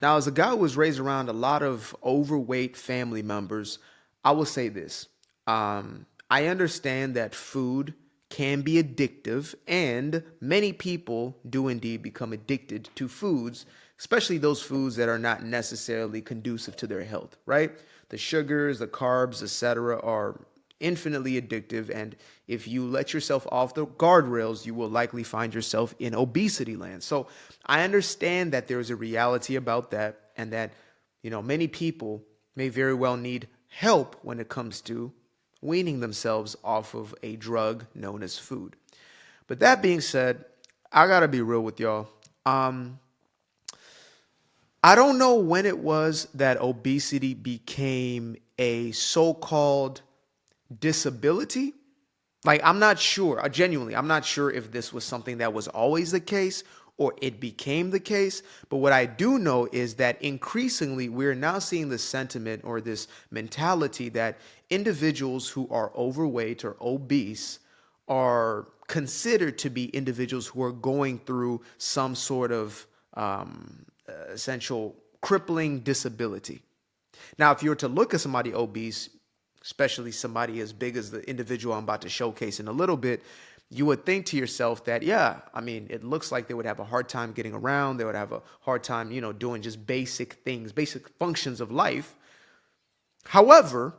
Now, as a guy who was raised around a lot of overweight family members, I will say this. I understand that food can be addictive, and many people do indeed become addicted to foods, especially those foods that are not necessarily conducive to their health, right? The sugars, the carbs, etc., are infinitely addictive, and if you let yourself off the guardrails, you will likely find yourself in obesity land. So I understand that there's a reality about that, and that many people may very well need help when it comes to weaning themselves off of a drug known as food. But that being said, I gotta be real with y'all. Um, I don't know when it was that obesity became a so-called disability. Like, I'm not sure, genuinely, I'm not sure if this was something that was always the case or it became the case. But what I do know is that increasingly we're now seeing the sentiment or this mentality that individuals who are overweight or obese are considered to be individuals who are going through some sort of essential crippling disability. Now, if you were to look at somebody obese, especially somebody as big as the individual I'm about to showcase in a little bit, you would think to yourself that, yeah, I mean, it looks like they would have a hard time getting around. They would have a hard time, doing just basic things, basic functions of life. However,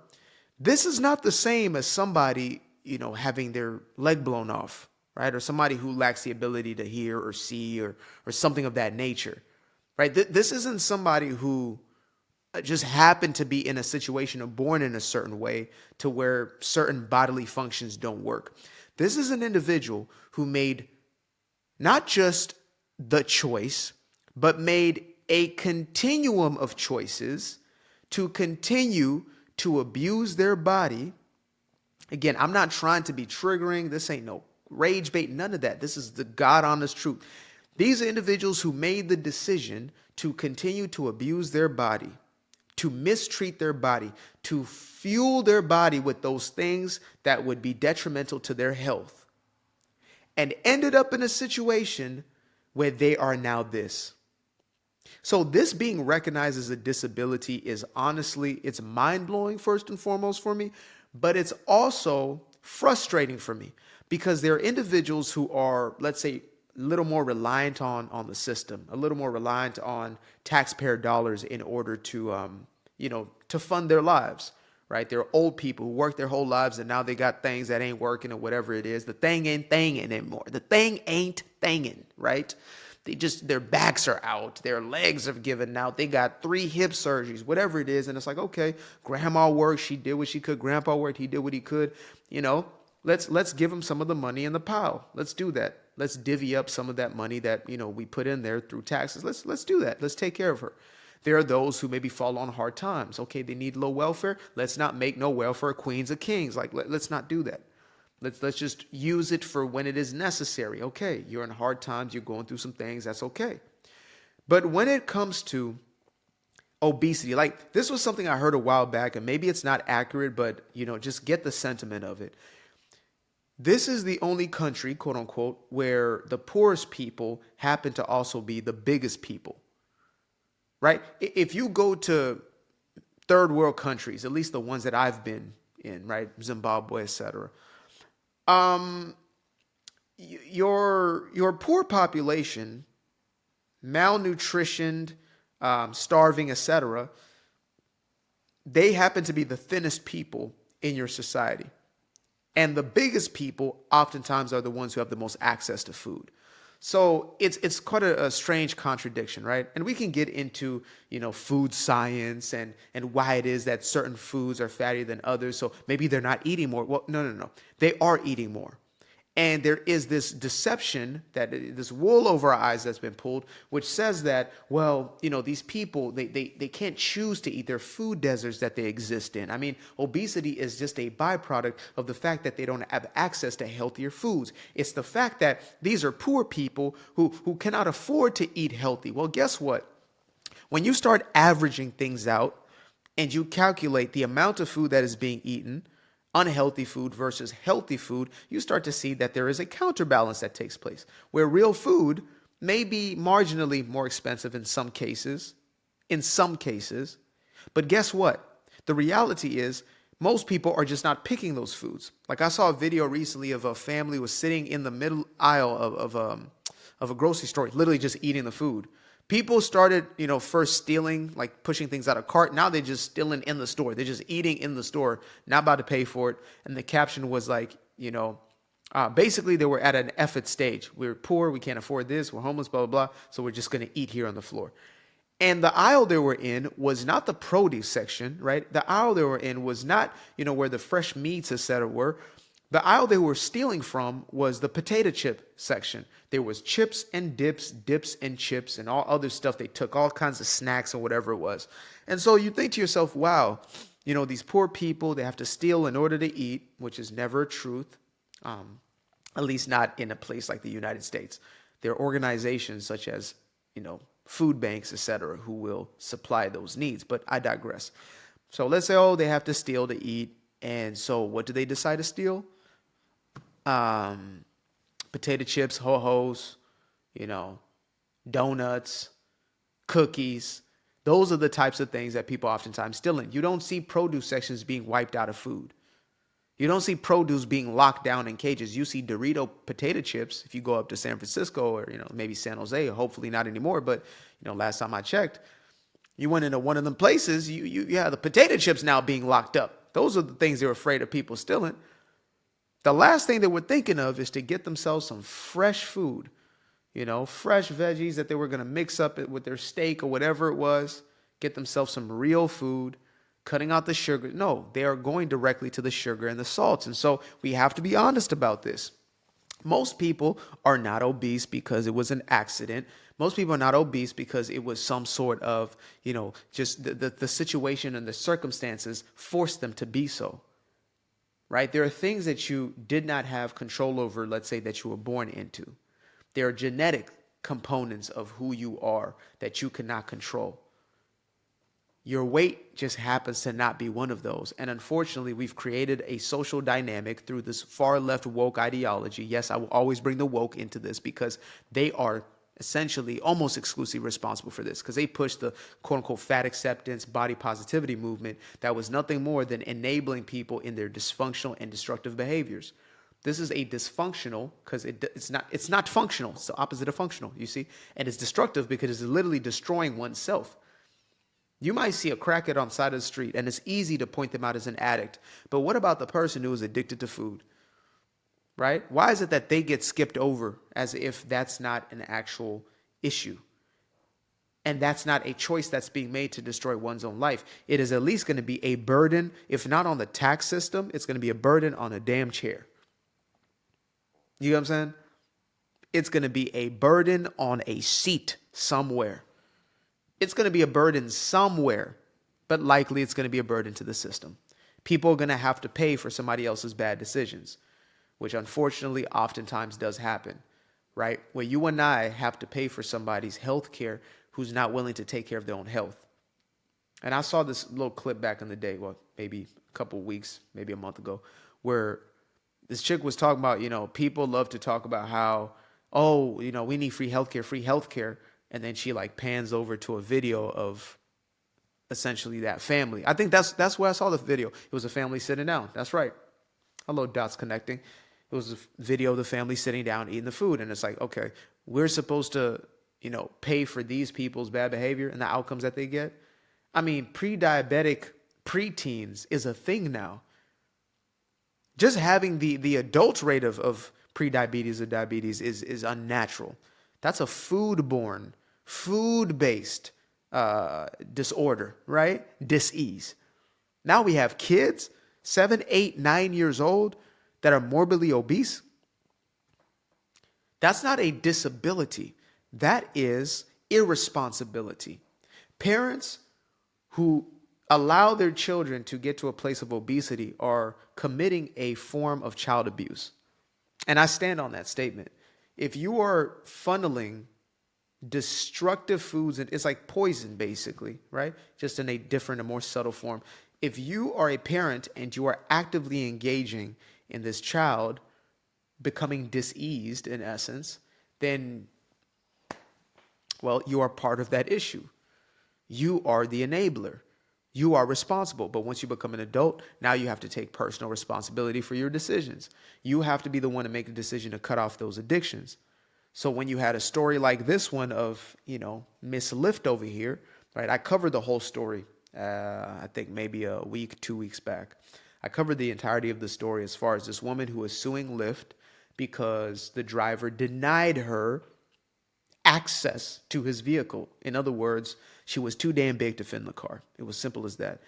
this is not the same as somebody, having their leg blown off, right? Or somebody who lacks the ability to hear or see or something of that nature, right? This isn't somebody who just happened to be in a situation or born in a certain way to where certain bodily functions don't work. This is an individual who made not just the choice, but made a continuum of choices to continue to abuse their body. Again, I'm not trying to be triggering. This ain't no rage bait, none of that. This is the God honest truth. These are individuals who made the decision to continue to abuse their body, to mistreat their body, to fuel their body with those things that would be detrimental to their health, and ended up in a situation where they are now this. So this being recognized as a disability is honestly, it's mind-blowing first and foremost for me, but it's also frustrating for me because there are individuals who are, let's say, a little more reliant on the system, a little more reliant on taxpayer dollars in order to fund their lives, right? They're old people who work their whole lives and now they got things that ain't working or whatever it is. The thing ain't thinging anymore. The thing ain't thinging, right? Their backs are out, their legs have given out, they got 3 hip surgeries, whatever it is. And it's like, okay, grandma worked, she did what she could, grandpa worked, he did what he could, let's give them some of the money in the pile. Let's do that. Let's divvy up some of that money that, we put in there through taxes. Let's do that. Let's take care of her. There are those who maybe fall on hard times. Okay, they need low welfare. Let's not make no welfare queens of kings. Like, let's not do that. Let's just use it for when it is necessary. Okay, you're in hard times, you're going through some things, that's okay. But when it comes to obesity, like this was something I heard a while back, and maybe it's not accurate, but just get the sentiment of it. This is the only country, quote unquote, where the poorest people happen to also be the biggest people, right? If you go to third world countries, at least the ones that I've been in, right? Zimbabwe, etc. Um, your poor population, malnutritioned, starving, etc., they happen to be the thinnest people in your society. And the biggest people oftentimes are the ones who have the most access to food. So it's quite a strange contradiction, right? And we can get into, food science and why it is that certain foods are fattier than others. So maybe they're not eating more. Well, no. They are eating more. And there is this deception, that this wool over our eyes that's been pulled, which says that, well, these people, they can't choose to eat their food deserts that they exist in. I mean, obesity is just a byproduct of the fact that they don't have access to healthier foods. It's the fact that these are poor people who cannot afford to eat healthy. Well, guess what? When you start averaging things out and you calculate the amount of food that is being eaten, unhealthy food versus healthy food, you start to see that there is a counterbalance that takes place where real food may be marginally more expensive in some cases, in some cases. But guess what? The reality is most people are just not picking those foods. Like I saw a video recently of a family was sitting in the middle aisle of a grocery store, literally just eating the food. People started, first stealing, like pushing things out of cart. Now they're just stealing in the store. They're just eating in the store, not about to pay for it. And the caption was like, basically they were at an effort stage. We're poor. We can't afford this. We're homeless, blah, blah, blah. So we're just going to eat here on the floor. And the aisle they were in was not the produce section, right? The aisle they were in was not, where the fresh meats, etc. were. The aisle they were stealing from was the potato chip section. There was chips and dips and chips and all other stuff. They took all kinds of snacks and whatever it was. And so you think to yourself, wow, these poor people, they have to steal in order to eat, which is never a truth, at least not in a place like the United States. There are organizations such as, food banks, etc., who will supply those needs. But I digress. So let's say, they have to steal to eat. And so what do they decide to steal? Potato chips, ho-hos, donuts, cookies. Those are the types of things that people oftentimes steal in. You don't see produce sections being wiped out of food. You don't see produce being locked down in cages. You see Dorito potato chips if you go up to San Francisco or, maybe San Jose, hopefully not anymore. But, last time I checked, you went into one of them places, you have the potato chips now being locked up. Those are the things they're afraid of people stealing. The last thing they were thinking of is to get themselves some fresh food, fresh veggies that they were going to mix up with their steak or whatever it was, get themselves some real food, cutting out the sugar. No, they are going directly to the sugar and the salts. And so we have to be honest about this. Most people are not obese because it was an accident. Most people are not obese because it was some sort of, just the situation and the circumstances forced them to be so. Right? There are things that you did not have control over, let's say, that you were born into. There are genetic components of who you are that you cannot control. Your weight just happens to not be one of those. And unfortunately, we've created a social dynamic through this far left woke ideology. Yes, I will always bring the woke into this because they are essentially almost exclusively responsible for this because they pushed the quote unquote fat acceptance, body positivity movement that was nothing more than enabling people in their dysfunctional and destructive behaviors. This is a dysfunctional because it's not functional. It's the opposite of functional, you see, and it's destructive because it's literally destroying oneself. You might see a crackhead on the side of the street and it's easy to point them out as an addict. But what about the person who is addicted to food? Right? Why is it that they get skipped over as if that's not an actual issue? And that's not a choice that's being made to destroy one's own life. It is at least going to be a burden, if not on the tax system, it's going to be a burden on a damn chair. You know what I'm saying? It's going to be a burden on a seat somewhere. It's going to be a burden somewhere, but likely it's going to be a burden to the system. People are going to have to pay for somebody else's bad decisions, which unfortunately oftentimes does happen, right? Where you and I have to pay for somebody's health care who's not willing to take care of their own health. And I saw this little clip back in the day, well, maybe a couple of weeks, maybe a month ago, where this chick was talking about, people love to talk about how, we need free healthcare. And then she like pans over to a video of essentially that family. I think that's where I saw the video. It was a family sitting down. That's right. Hello, dots connecting. It was a video of the family sitting down eating the food. And it's like, okay, we're supposed to, pay for these people's bad behavior and the outcomes that they get. I mean, pre-diabetic preteens is a thing now. Just having the adult rate of prediabetes or diabetes is unnatural. That's a food-based disorder, right? Dis-ease. Now we have kids, 7, 8, 9 years old, that are morbidly obese. That's not a disability. That is irresponsibility. Parents who allow their children to get to a place of obesity are committing a form of child abuse. And I stand on that statement. If you are funneling destructive foods, and it's like poison basically, right? Just in a different and more subtle form. If you are a parent and you are actively engaging in this child becoming diseased in essence, then, well, you are part of that issue. You are the enabler. You are responsible. But once you become an adult, now you have to take personal responsibility for your decisions. You have to be the one to make the decision to cut off those addictions. So when you had a story like this one of, Miss Lift over here, right? I covered the whole story, I think maybe a week, 2 weeks back. I covered the entirety of the story as far as this woman who was suing Lyft because the driver denied her access to his vehicle. In other words, she was too damn big to fit in the car. It was simple as that.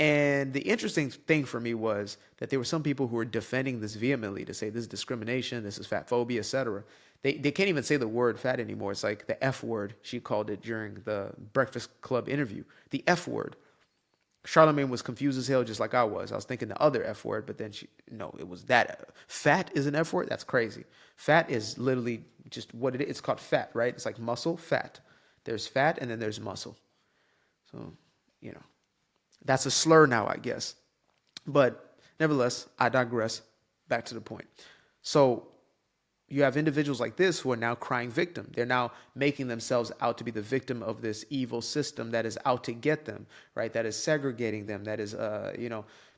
And the interesting thing for me was that there were some people who were defending this vehemently to say this is discrimination, this is fat phobia, etc. They can't even say the word fat anymore. It's like the F word, she called it during the Breakfast Club interview. The F word. Charlamagne was confused as hell, just like I was. I was thinking the other F word, but then no, it was that. Fat is an F word? That's crazy. Fat is literally just what it is. It's called fat, right? It's like muscle, fat. There's fat and then there's muscle. So, that's a slur now, I guess. But nevertheless, I digress. Back to the point. So you have individuals like this who are now crying victim. They're now making themselves out to be the victim of this evil system that is out to get them, right? That is segregating them. That is,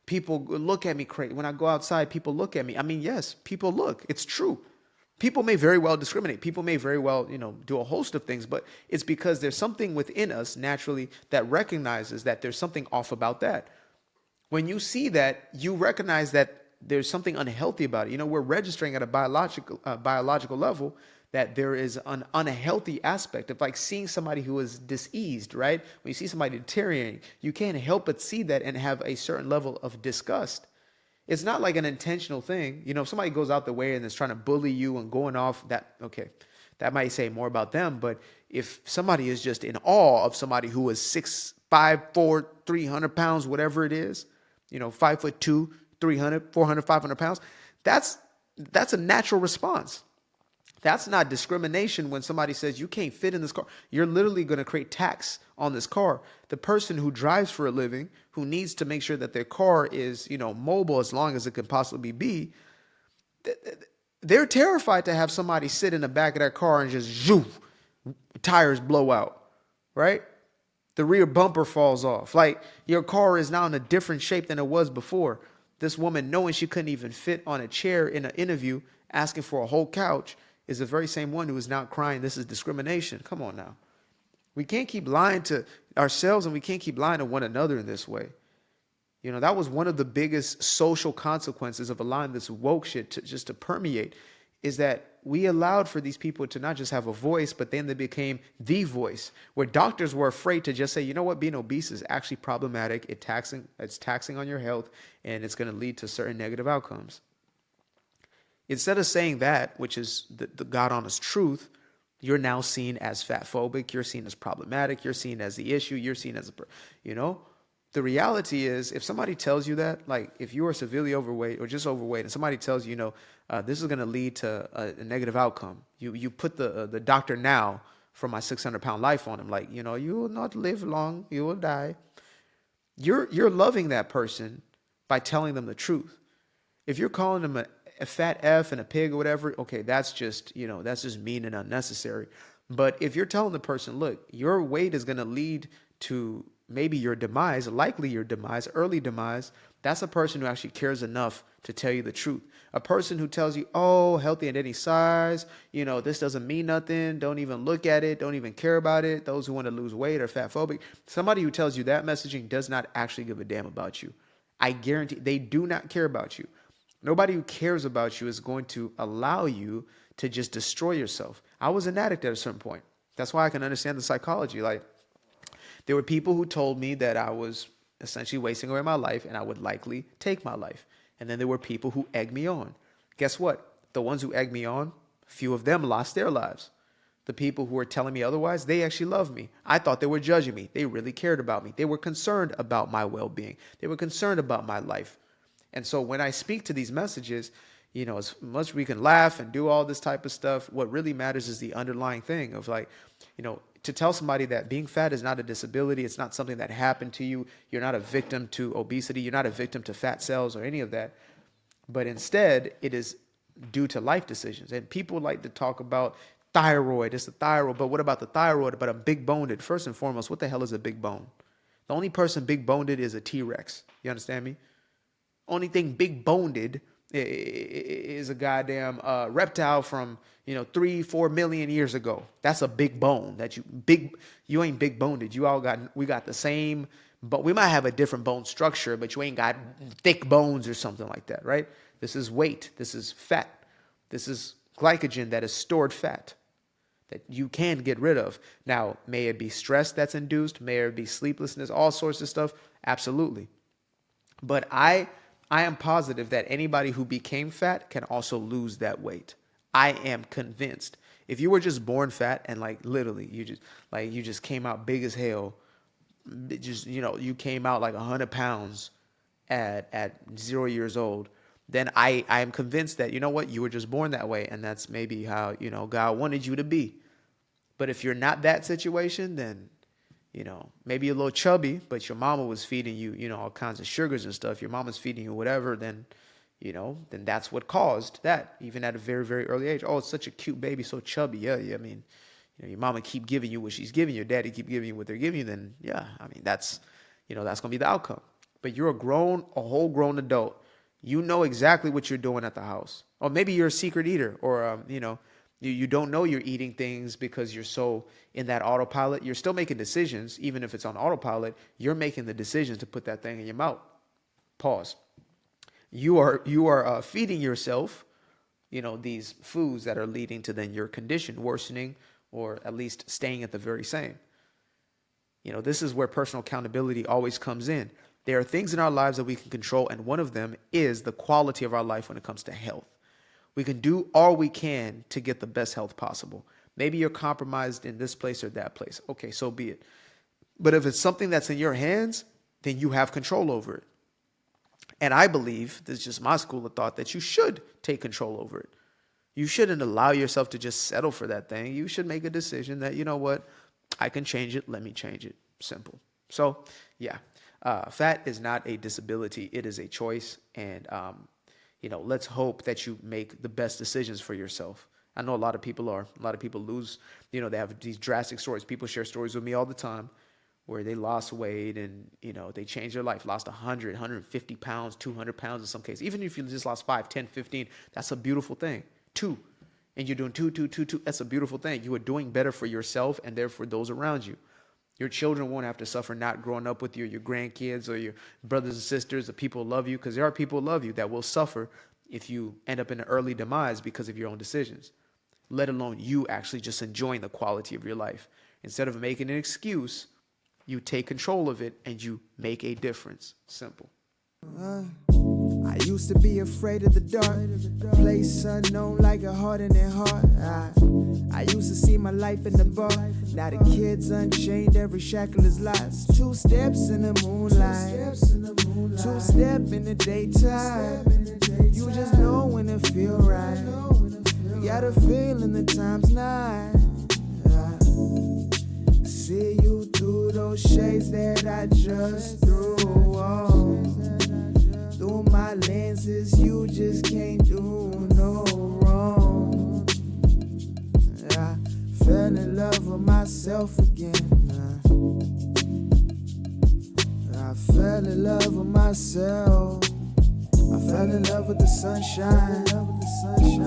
people look at me crazy. When I go outside, people look at me. I mean, yes, people look. It's true. People may very well discriminate. People may very well, do a host of things, but it's because there's something within us naturally that recognizes that there's something off about that. When you see that, you recognize that there's something unhealthy about it. We're registering at a biological level that there is an unhealthy aspect of like seeing somebody who is diseased, right? When you see somebody deteriorating, you can't help but see that and have a certain level of disgust. It's not like an intentional thing. If somebody goes out the way and is trying to bully you and going off, that might say more about them. But if somebody is just in awe of somebody who is 6'5", 4, 300 pounds, whatever it is, 5'2", 300, 400, 500 pounds, that's a natural response. That's not discrimination when somebody says you can't fit in this car. You're literally going to create tax on this car. The person who drives for a living, who needs to make sure that their car is, mobile as long as it can possibly be, they're terrified to have somebody sit in the back of that car and just zoof, tires blow out, right? The rear bumper falls off. Like your car is now in a different shape than it was before. This woman, knowing she couldn't even fit on a chair in an interview, asking for a whole couch, is the very same one who is now crying, this is discrimination. Come on now. We can't keep lying to ourselves and we can't keep lying to one another in this way. That was one of the biggest social consequences of allowing this woke shit to permeate, is that we allowed for these people to not just have a voice, but then they became the voice, where doctors were afraid to just say, you know what, being obese is actually problematic. It's taxing on your health, and it's going to lead to certain negative outcomes. Instead of saying that, which is the God honest truth, you're now seen as fat phobic. You're seen as problematic. You're seen as the issue. You're seen as the reality is, if somebody tells you that, like if you are severely overweight or just overweight, and somebody tells you, this is going to lead to a negative outcome, you put the doctor now for my 600-pound life on him, like, you will not live long, you will die. You're loving that person by telling them the truth. If you're calling them a fat F and a pig or whatever, okay, that's just mean and unnecessary. But if you're telling the person, look, your weight is going to lead to maybe your demise, likely your demise, early demise, that's a person who actually cares enough to tell you the truth. A person who tells you, oh, healthy at any size, this doesn't mean nothing, don't even look at it, don't even care about it, those who want to lose weight are fat phobic. Somebody who tells you that messaging does not actually give a damn about you. I guarantee they do not care about you. Nobody who cares about you is going to allow you to just destroy yourself. I was an addict at a certain point. That's why I can understand the psychology. Like, there were people who told me that I was essentially wasting away my life and I would likely take my life. And then there were people who egged me on. Guess what? The ones who egged me on, few of them lost their lives. The people who were telling me otherwise, they actually loved me. I thought they were judging me. They really cared about me. They were concerned about my well-being. They were concerned about my life. And so when I speak to these messages, as much as we can laugh and do all this type of stuff, what really matters is the underlying thing of like, to tell somebody that being fat is not a disability. It's not something that happened to you. You're not a victim to obesity. You're not a victim to fat cells or any of that. But instead, it is due to life decisions. And people like to talk about Thyroid. It's the thyroid. But what about the thyroid? But I'm big boned. First and foremost, what the hell is a big bone? The only person big boned is a T-Rex. You understand me? Only thing big boned is a goddamn reptile from 3-4 million years ago. That's a big bone. You ain't big boned. We got the same, but we might have a different bone structure, but you ain't got thick bones or something like that, right? This is weight. This is fat. This is glycogen that is stored fat that you can get rid of. Now, may it be stress that's induced? May it be sleeplessness? All sorts of stuff? Absolutely. But I am positive that anybody who became fat can also lose that weight. I am convinced. If you were just born fat and like literally you just came out big as hell, you came out like 100 pounds at 0 years old, then I am convinced that, you were just born that way, and that's maybe how, God wanted you to be. But if you're not that situation, then, maybe a little chubby, but your mama was feeding you, all kinds of sugars and stuff. Your mama's feeding you whatever, then that's what caused that, even at a very, very early age. Oh, it's such a cute baby, so chubby. Yeah. I mean, your mama keep giving you what she's giving you, daddy keep giving you what they're giving you, then yeah, I mean, that's going to be the outcome. But you're a whole grown adult. You know exactly what you're doing at the house. Or maybe you're a secret eater, or, you don't know you're eating things because you're so in that autopilot. You're still making decisions. Even if it's on autopilot, you're making the decisions to put that thing in your mouth. Pause. You are feeding yourself, these foods that are leading to then your condition worsening, or at least staying at the very same. This is where personal accountability always comes in. There are things in our lives that we can control, and one of them is the quality of our life when it comes to health. We can do all we can to get the best health possible. Maybe you're compromised in this place or that place. Okay, so be it. But if it's something that's in your hands, then you have control over it. And I believe, this is just my school of thought, that you should take control over it. You shouldn't allow yourself to just settle for that thing. You should make a decision that, you know what, I can change it. Let me change it. Simple. So, yeah. Fat is not a disability. It is a choice. And, let's hope that you make the best decisions for yourself. I know a lot of people lose, they have these drastic stories. People share stories with me all the time where they lost weight and, they changed their life, lost 100, 150 pounds, 200 pounds in some cases. Even if you just lost 5, 10, 15, that's a beautiful thing. 2. And you're doing 2. That's a beautiful thing. You are doing better for yourself and therefore those around you. Your children won't have to suffer not growing up with you, your grandkids or your brothers and sisters, the people who love you, because there are people who love you that will suffer if you end up in an early demise because of your own decisions, let alone you actually just enjoying the quality of your life. Instead of making an excuse, you take control of it and you make a difference. Simple. I used to be afraid of the dark, place unknown like a heart in their heart. I used to see my life in the bar. Now the kids unchained, every shackle is lost. 2 steps in the moonlight, 2 step in the daytime. You just know when it feel right. You got a feeling the time's not. See you through those shades that I just threw on. Through my lenses, you just can't do no wrong. I fell in love with myself again. I fell in love with myself. I fell in love with the sunshine. I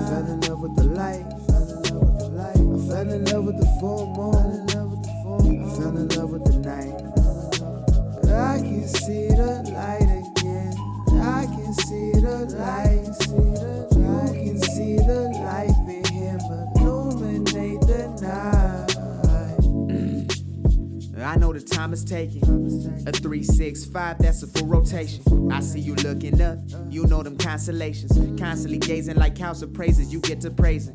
fell in love with the light. I fell in love with the full moon. I fell in love with the night. I can see the light again. I can see the light. You can see the life in him illuminate the night. I know the time is taking. A 3, 6, 5, that's a full rotation. I see you looking up, you know them constellations. Constantly gazing like house of praises, you get to praising.